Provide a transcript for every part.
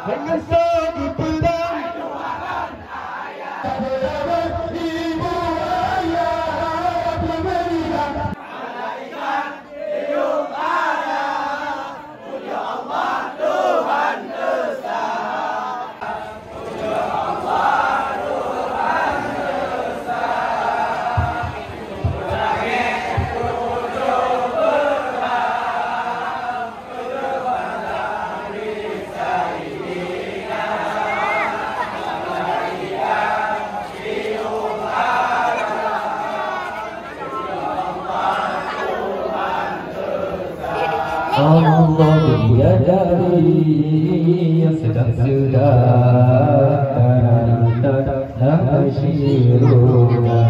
dengan sabu pedang. Ibu ayah pemerintah. Malaikat hidup ada, puja Allah Tuhan Esa. Puja Allah Tuhan Esa. Langit tujuh berhak, tujuh matahari Sayyidina. Malaikat hidup ada, puja Allah Tuhan Esa. Allah bidadari yang sedang-sedang nasyiruna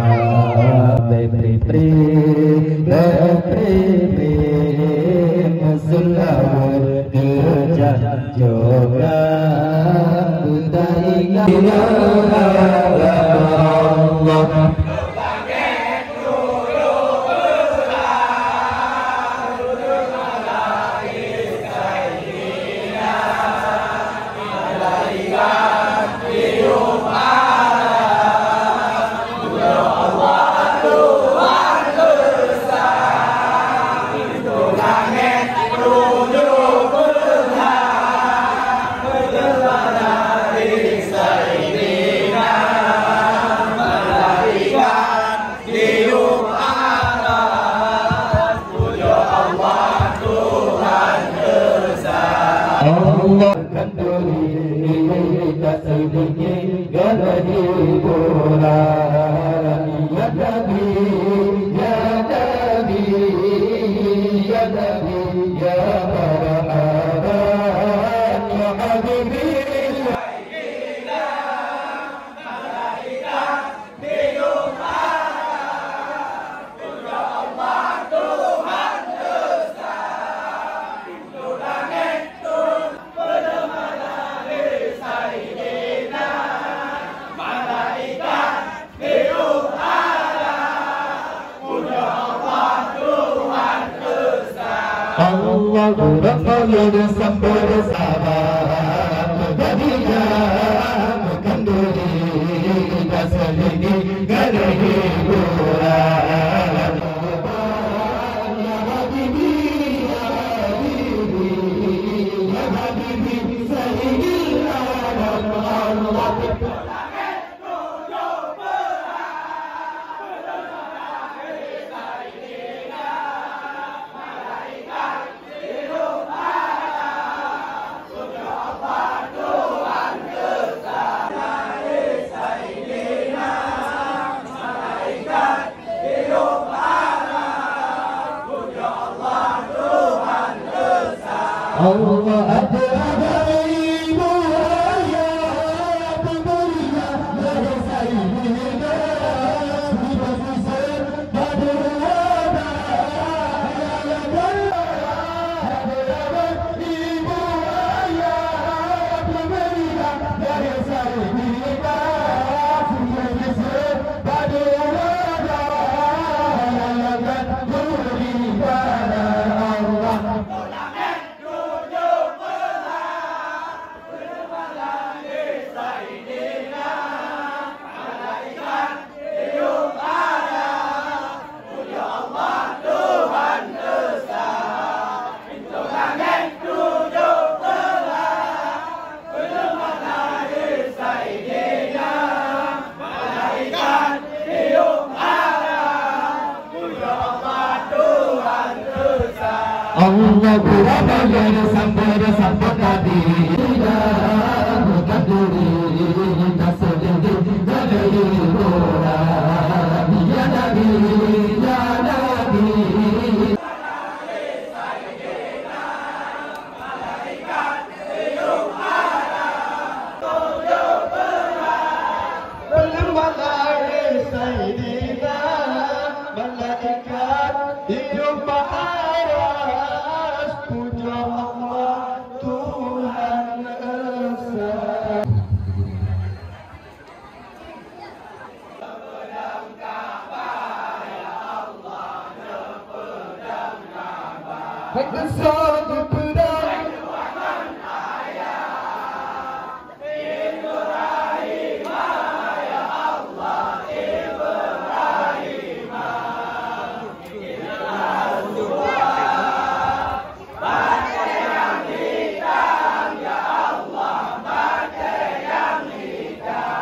selamat kerja juga Allah. Allah kanduri tak sedikit gadani bola ya Nabi ya Nabi ya Nabi ya marhaban ya Habibi. Allah berkata sampai sahabat Jadinya kanduri tak sedikit gadani bola ya Habibi ya Habibi ya Habibi Sayyidina Allah. Allah ada ibu ayah pemerintah dari Sayyidina Muhammad pada wabah ibu ayah pemerintah dari Sayyidina Muhammad pada Allah berapa yang sampai Nabi kanduri tak sedikit gadani bola ya Nabi ya Nabi. Dengan sabu pedang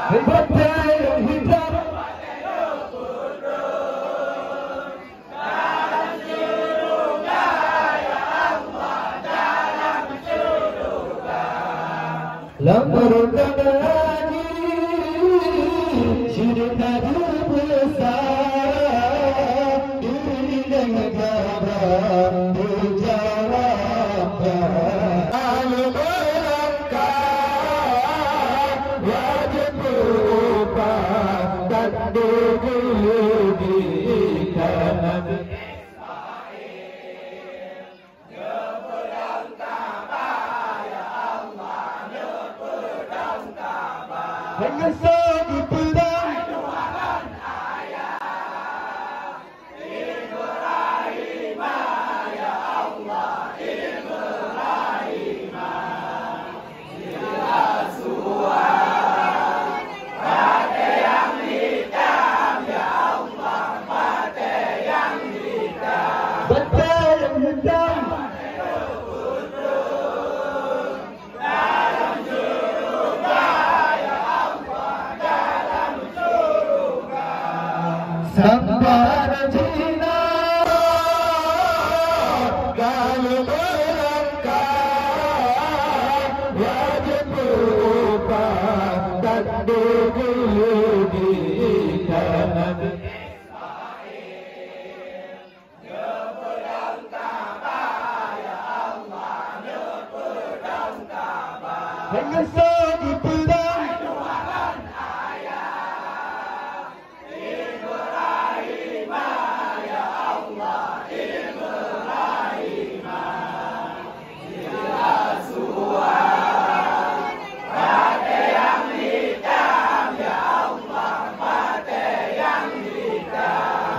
Batai yang hitam Lamur kadani Syirka besar Diri dan kabar berjawab Ayo melangkah Wajib berubah Dan dirugikan dengan segi pedang Ibrahim ya Allah Ibrahim ya Tuhan mata yang hitam ya Allah mata yang hitam mata yang hitam Sambar Cina Kalau melangkah Wajib berubah Dan dirugikan dengan segi pedang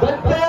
Betul.